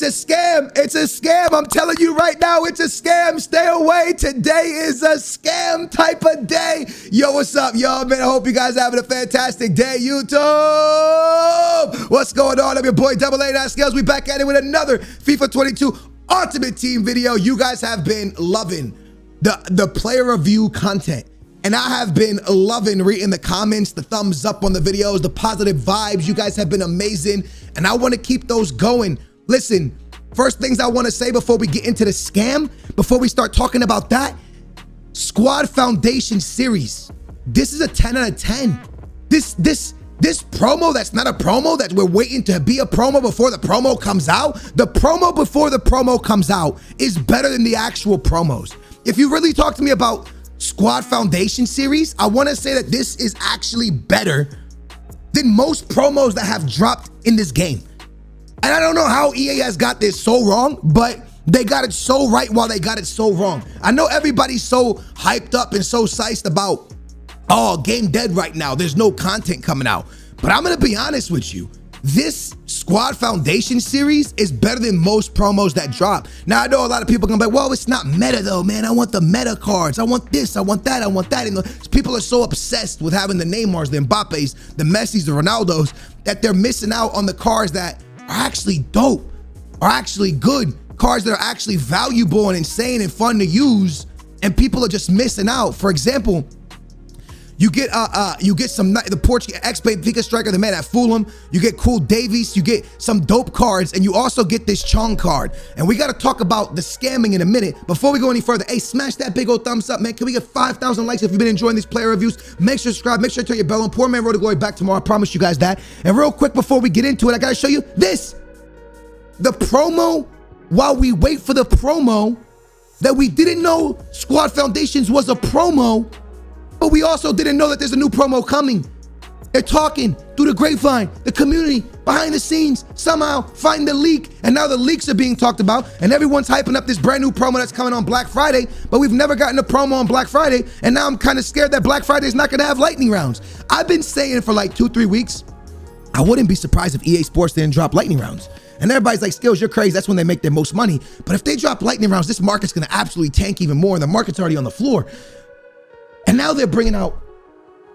It's a scam. It's a scam. I'm telling you right now, it's a scam. Stay away. Today is a scam type of day. Yo, what's up, y'all, man? I hope you guys are having a fantastic day, YouTube. What's going on? I'm your boy, Double A Skills. We back at it with another FIFA 22 Ultimate Team video. You guys have been loving the player review content. And I have been loving reading the comments, the thumbs up on the videos, the positive vibes. You guys have been amazing. And I want to keep those going. Listen, first things I want to say before we get into the scam, before we start talking about that, Squad Foundation series. This is a 10 out of 10. This promo that's not a promo, that we're waiting to be a promo before the promo comes out. The promo before the promo comes out is better than the actual promos. If you really talk to me about Squad Foundation series, I want to say that this is actually better than most promos that have dropped in this game. And I don't know how EA has got this so wrong, but they got it so right while they got it so wrong. I know everybody's so hyped up and so psyched about, oh, game dead right now, there's no content coming out. But I'm gonna be honest with you, this Squad Foundation series is better than most promos that drop. Now, I know a lot of people are gonna be like, well, it's not meta though, man. I want the meta cards. I want this, I want that, I want that. And people are so obsessed with having the Neymars, the Mbappes, the Messis, the Ronaldos, that they're missing out on the cards that are actually dope, are actually good, cards that are actually valuable and insane and fun to use, and people are just missing out. For example, you get some, the Portuguese ex-Benfica striker, the man at Fulham. You get cool Davies. You get some dope cards, and you also get this Chong card. And we got to talk about the scamming in a minute. Before we go any further, hey, smash that big old thumbs up, man. Can we get 5,000 likes if you've been enjoying these player reviews? Make sure to subscribe. Make sure to turn your bell on. Poor Man Road to Glory back tomorrow. I promise you guys that. And real quick before we get into it, I got to show you this. The promo, while we wait for the promo, that we didn't know Squad Foundations was a promo, but we also didn't know that there's a new promo coming. They're talking through the grapevine, the community, behind the scenes, somehow find the leak, and now the leaks are being talked about, and everyone's hyping up this brand new promo that's coming on Black Friday, but we've never gotten a promo on Black Friday, and now I'm kind of scared that Black Friday is not gonna have lightning rounds. I've been saying for like 2-3 weeks, I wouldn't be surprised if EA Sports didn't drop lightning rounds. And everybody's like, Skills, you're crazy. That's when they make their most money. But if they drop lightning rounds, this market's gonna absolutely tank even more, and the market's already on the floor. And now they're bringing out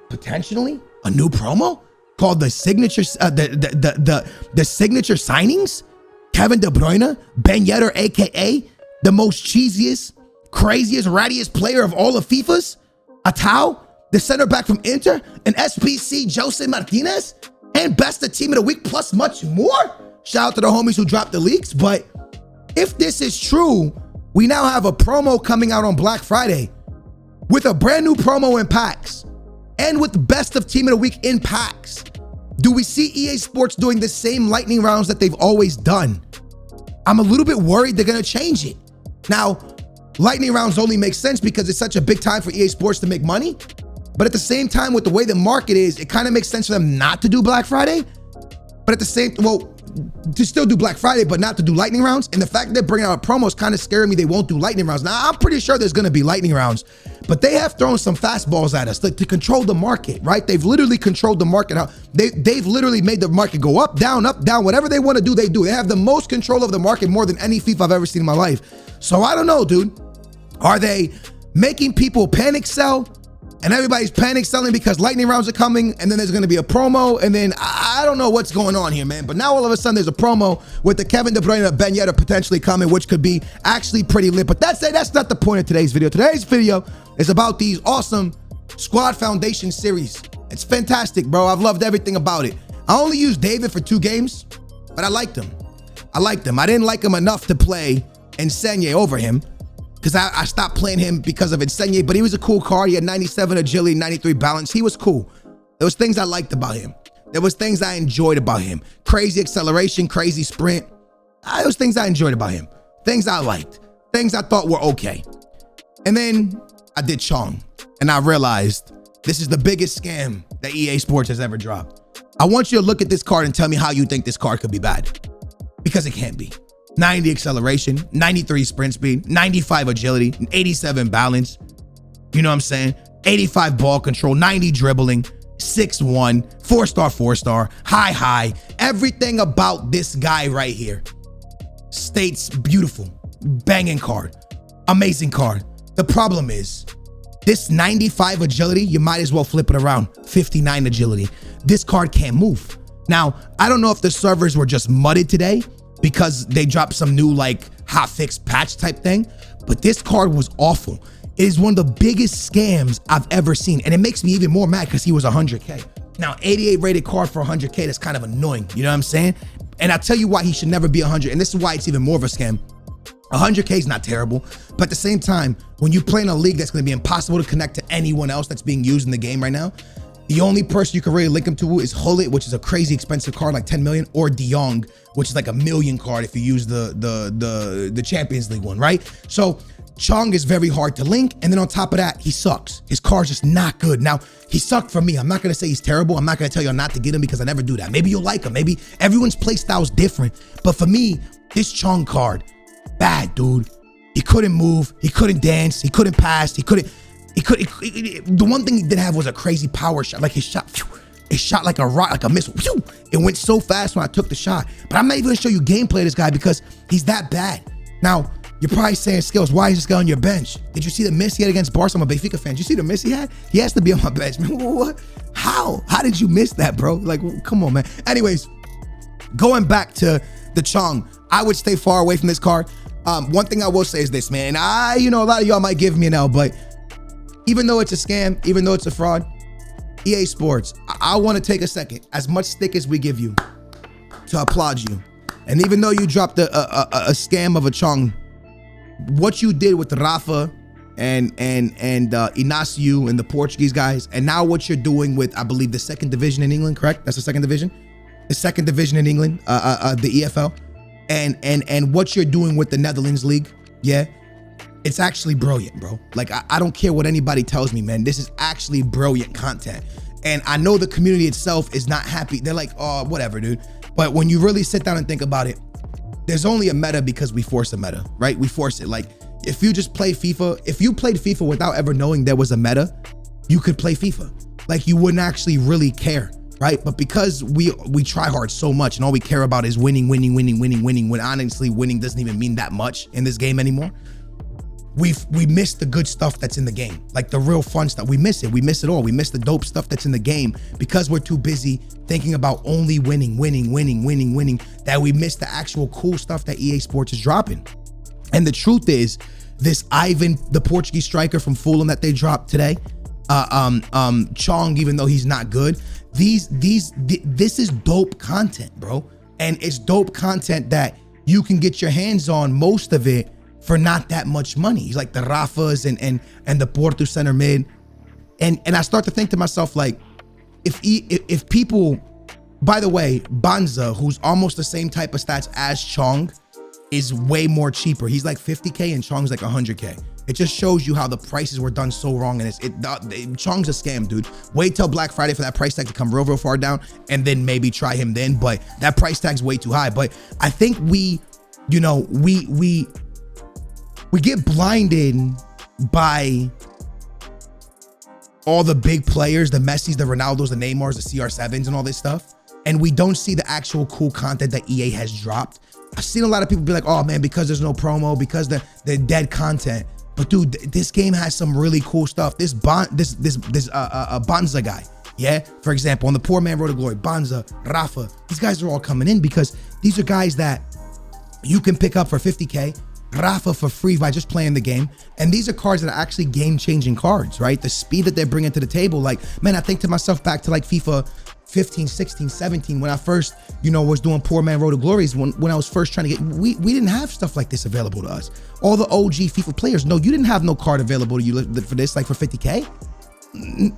potentially a new promo called the signature, the signature signings. Kevin De Bruyne, Ben Yedder, aka the most cheesiest, craziest, rattiest player of all of FIFA's. Atau, the center back from Inter, and SPC Jose Martinez, and best of team of the week, plus much more. Shout out to the homies who dropped the leaks. But if this is true, we now have a promo coming out on Black Friday with a brand new promo in packs and with the best of team of the week in packs. Do we see EA Sports doing the same lightning rounds that they've always done? I'm a little bit worried they're gonna change it. Now, lightning rounds only make sense because it's such a big time for EA Sports to make money. But at the same time, with the way the market is, it kind of makes sense for them not to do Black Friday. But at the same, well, to still do Black Friday, but not to do lightning rounds. And the fact that they're bringing out a promo is kind of scaring me. They won't do lightning rounds. Now, I'm pretty sure there's going to be lightning rounds, but they have thrown some fastballs at us to control the market, right? They've literally controlled the market. They've literally made the market go up, down, whatever they want to do, they do. They have the most control of the market more than any FIFA I've ever seen in my life. So I don't know, dude. Are they making people panic sell? And everybody's panic selling because lightning rounds are coming, and then there's going to be a promo, and then I don't know what's going on here, man. But now all of a sudden there's a promo with the Kevin De Bruyne and Ben Yedder potentially coming, which could be actually pretty lit. But that's not the point of today's video. Today's video is about these awesome Squad Foundation series. It's fantastic, bro. I've loved everything about it. I only used David for 2 games, but I liked him. I didn't like him enough to play Insigne over him, because I stopped playing him because of Insigne, but he was a cool card. He had 97 agility, 93 balance. He was cool. There was things I liked about him. There was things I enjoyed about him. Crazy acceleration, crazy sprint. There was things I enjoyed about him. Things I liked. Things I thought were okay. And then I did Chong, and I realized this is the biggest scam that EA Sports has ever dropped. I want you to look at this card and tell me how you think this card could be bad, because it can't be. 90 acceleration, 93 sprint speed, 95 agility, 87 balance. You know what I'm saying? 85 ball control, 90 dribbling, 6'1", 4-star, 4-star, high. Everything about this guy right here States, beautiful, banging card, amazing card. The problem is, this 95 agility, you might as well flip it around, 59 agility. This card can't move. Now, I don't know if the servers were just mudded today because they dropped some new like hotfix patch type thing, but this card was awful. It is one of the biggest scams I've ever seen, and it makes me even more mad because he was 100K. Now, 88 rated card for 100K, that's kind of annoying, you know what I'm saying? And I'll tell you why he should never be 100, and this is why it's even more of a scam. 100K is not terrible, but at the same time, when you play in a league that's going to be impossible to connect to anyone else that's being used in the game right now, the only person you can really link him to is Hullet, which is a crazy expensive card, like 10 million, or De Jong, which is like $1 million card if you use the Champions League one, right? So Chong is very hard to link, and then on top of that, he sucks. His card's just not good. Now, he sucked for me. I'm not gonna say he's terrible. I'm not gonna tell you not to get him because I never do that. Maybe you'll like him. Maybe everyone's play style is different. But for me, this Chong card, bad, dude. He couldn't move. He couldn't dance. He couldn't pass. The one thing he did have was a crazy power shot. Like his shot, it shot like a rock, like a missile. It went so fast when I took the shot. But I'm not even gonna show you gameplay of this guy because he's that bad. Now, you're probably saying, Skills, why is this guy on your bench? Did you see the miss he had against Barca? I'm a Benfica fan. Did you see the miss he had? He has to be on my bench, man. What? How did you miss that, bro? Like, come on, man. Anyways, going back to the Chong, I would stay far away from this card. One thing I will say is this, man. A lot of y'all might give me an L, but even though it's a scam, even though it's a fraud, EA Sports, I want to take a second, as much stick as we give you, to applaud you. And even though you dropped a scam of a Chong, what you did with Rafa and Inacio and the Portuguese guys, and now what you're doing with, I believe, the second division in England, correct? That's the second division? The second division in England, the EFL. And what you're doing with the Netherlands League, yeah, it's actually brilliant, bro. Like, I don't care what anybody tells me, man. This is actually brilliant content. And I know the community itself is not happy. They're like, oh, whatever, dude. But when you really sit down and think about it, there's only a meta because we force a meta, right? We force it. Like, if you just play FIFA, if you played FIFA without ever knowing there was a meta, you could play FIFA. Like, you wouldn't actually really care, right? But because we try hard so much and all we care about is winning, when honestly winning doesn't even mean that much in this game anymore, we miss the good stuff that's in the game, like the real fun stuff. We miss it. We miss it all. We miss the dope stuff that's in the game because we're too busy thinking about only winning, that we miss the actual cool stuff that EA Sports is dropping. And the truth is, this Ivan, the Portuguese striker from Fulham that they dropped today, Chong, even though he's not good, this is dope content, bro. And it's dope content that you can get your hands on, most of it, for not that much money. Like the Rafas and the Porto center mid. And I start to think to myself, like, if people, by the way, Banza, who's almost the same type of stats as Chong, is way more cheaper. He's like 50K and Chong's like 100K. It just shows you how the prices were done so wrong. And Chong's a scam, dude. Wait till Black Friday for that price tag to come real far down and then maybe try him then. But that price tag's way too high. But I think we get blinded by all the big players, the Messis, the Ronaldos, the Neymars, the CR7s and all this stuff. And we don't see the actual cool content that EA has dropped. I've seen a lot of people be like, oh man, because there's no promo, because the dead content. But dude, this game has some really cool stuff. This Banza guy, yeah? For example, on the Poor Man Road to Glory, Banza, Rafa, these guys are all coming in because these are guys that you can pick up for 50K, Rafa for free by just playing the game. And these are cards that are actually game-changing cards, right? The speed that they're bringing to the table. Like, man, I think to myself back to like FIFA 15, 16, 17, when I first, was doing Poor Man Road to Glories, when I was first trying to get, we didn't have stuff like this available to us. All the OG FIFA players, no, you didn't have no card available to you for this, like for 50K.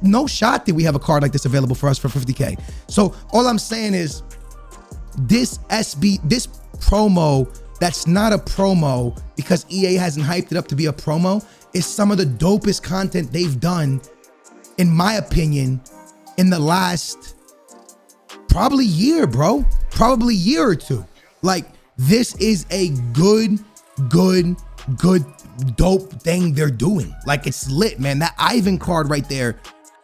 No shot did we have a card like this available for us for 50K. So all I'm saying is this promo, that's not a promo because EA hasn't hyped it up to be a promo, is some of the dopest content they've done, in my opinion, in the last probably year, bro. Probably year or two. Like, this is a good, dope thing they're doing. Like, it's lit, man. That Ivan card right there,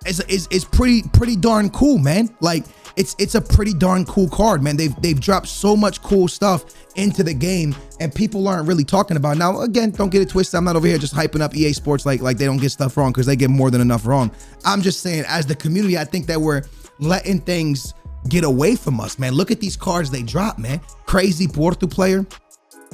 is pretty darn cool, man. Like it's a pretty darn cool card, man. They've dropped so much cool stuff into the game, and people aren't really talking about it. Now, again, don't get it twisted. I'm not over here just hyping up EA Sports like they don't get stuff wrong, because they get more than enough wrong. I'm just saying, as the community, I think that we're letting things get away from us, man. Look at these cards they drop, man. Crazy Porto player.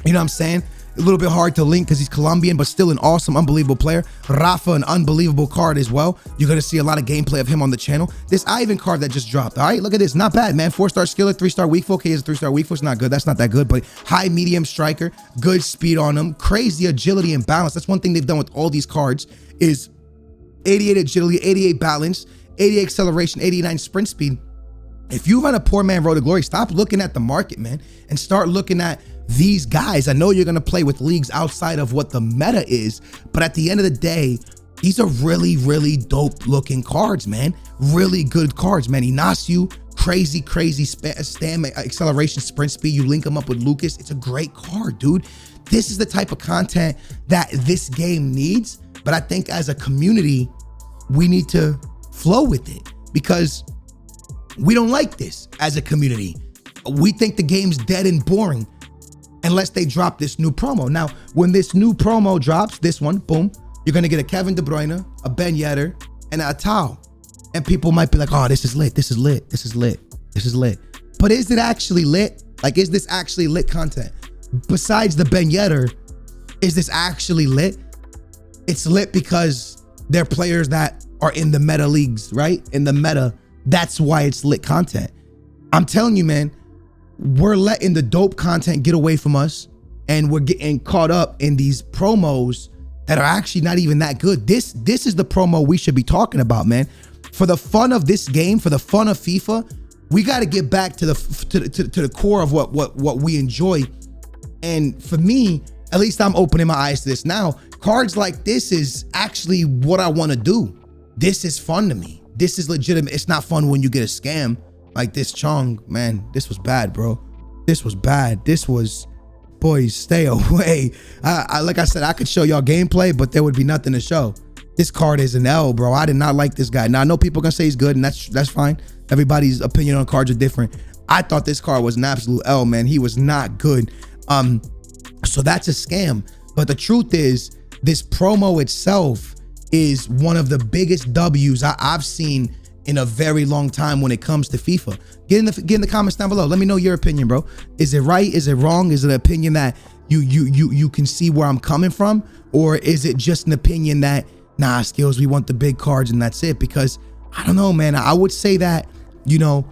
You know what I'm saying? A little bit hard to link because he's Colombian, but still an awesome, unbelievable player. Rafa, an unbelievable card as well. You're going to see a lot of gameplay of him on the channel. This Ivan card that just dropped, all right? Look at this. Not bad, man. 4-star skiller, 3-star weak foot. Okay, is a 3-star weak foot. It's not good. That's not that good, but high, medium striker. Good speed on him. Crazy agility and balance. That's one thing they've done with all these cards is 88 agility, 88 balance, 88 acceleration, 89 sprint speed. If you run a poor man road to glory, stop looking at the market, man, and start looking at these guys. I know you're going to play with leagues outside of what the meta is, but at the end of the day, these are really, really dope looking cards, man. Really good cards, man. Inacio, crazy stamina, acceleration, sprint speed. You link them up with Lucas. It's a great card, dude. This is the type of content that this game needs, but I think as a community, we need to flow with it, because we don't like this as a community. We think the game's dead and boring unless they drop this new promo. Now, when this new promo drops, this one, boom, you're gonna get a Kevin De Bruyne, a Ben Yedder, and a Tau. And people might be like, oh, this is lit, this is lit, this is lit, this is lit. But is it actually lit? Like, is this actually lit content? Besides the Ben Yedder, is this actually lit? It's lit because they're players that are in the meta leagues, right? In the meta. That's why it's lit content. I'm telling you, man, we're letting the dope content get away from us, and we're getting caught up in these promos that are actually not even that good. This is the promo we should be talking about, man. For the fun of this game, for the fun of FIFA, we got to get back to the core of what we enjoy. And for me, at least I'm opening my eyes to this now. Cards like this is actually what I want to do. This is fun to me. This is legitimate. It's not fun when you get a scam like this. Chong, man, this was bad, bro. This was bad. This was, boys, stay away. Like I said, I could show y'all gameplay, but there would be nothing to show. This card is an L, bro. I did not like this guy. Now, I know people are gonna say he's good, and that's fine. Everybody's opinion on cards are different. I thought this card was an absolute L, man. He was not good. So that's a scam. But the truth is, this promo itself is one of the biggest W's I've seen in a very long time when it comes to FIFA. Get in the comments down below. Let me know your opinion, bro. Is it right? Is it wrong? Is it an opinion that you can see where I'm coming from? Or is it just an opinion that, nah, Skills, we want the big cards and that's it? Because I don't know, man. I would say that, you know,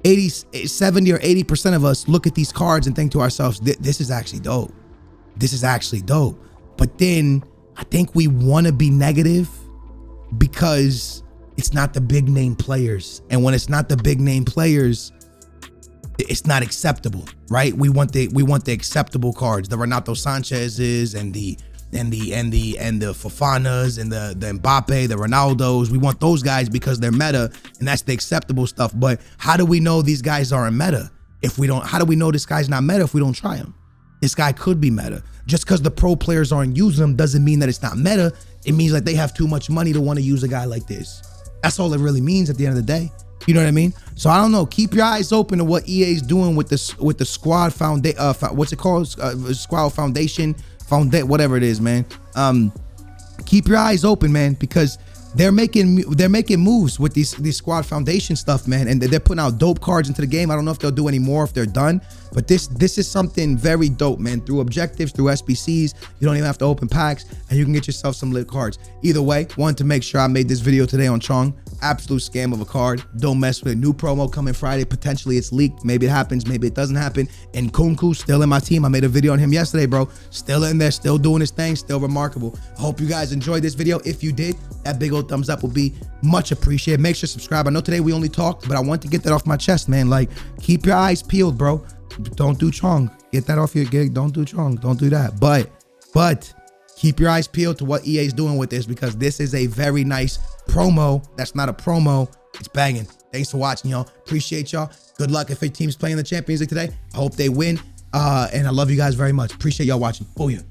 70 or 80% of us look at these cards and think to ourselves, this is actually dope. This is actually dope. But then I think we want to be negative because it's not the big name players. And when it's not the big name players, it's not acceptable, right? We want the acceptable cards, the Renato Sanchez's and the Fofanas and the Mbappe, the Ronaldos. We want those guys because they're meta, and that's the acceptable stuff. But how do we know these guys aren't meta if we don't? How do we know this guy's not meta if we don't try him? This guy could be meta. Just because the pro players aren't using them doesn't mean that it's not meta. It means that they have too much money to want to use a guy like this. That's all it really means at the end of the day. You know what I mean? So I don't know. Keep your eyes open to what EA is doing with the squad foundation. What's it called? Squad foundation, whatever it is, man. Keep your eyes open, man, because they're making moves with these squad foundation stuff, man, and they're putting out dope cards into the game. I don't know if they'll do any more if they're done, but this is something very dope, man. Through objectives, through SBCs, you don't even have to open packs, and you can get yourself some lit cards. Either way, wanted to make sure I made this video today on Chong. Absolute scam of a card. Don't mess with it. New promo coming Friday. Potentially it's leaked. Maybe it happens. Maybe it doesn't happen. And Kunku still in my team. I made a video on him yesterday, bro. Still in there. Still doing his thing. Still remarkable. I hope you guys enjoyed this video. If you did, that big old thumbs up will be much appreciated. Make sure to subscribe. I know today we only talked, but I want to get that off my chest, man. Like, keep your eyes peeled, bro. Don't do Chong. Get that off your gig. Don't do Chong. Don't do that. But keep your eyes peeled to what EA is doing with this, because this is a very nice promo. That's not a promo. It's banging. Thanks for watching, y'all. Appreciate y'all. Good luck if your team's playing the Champions League today. I hope they win. And I love you guys very much. Appreciate y'all watching. Booyah.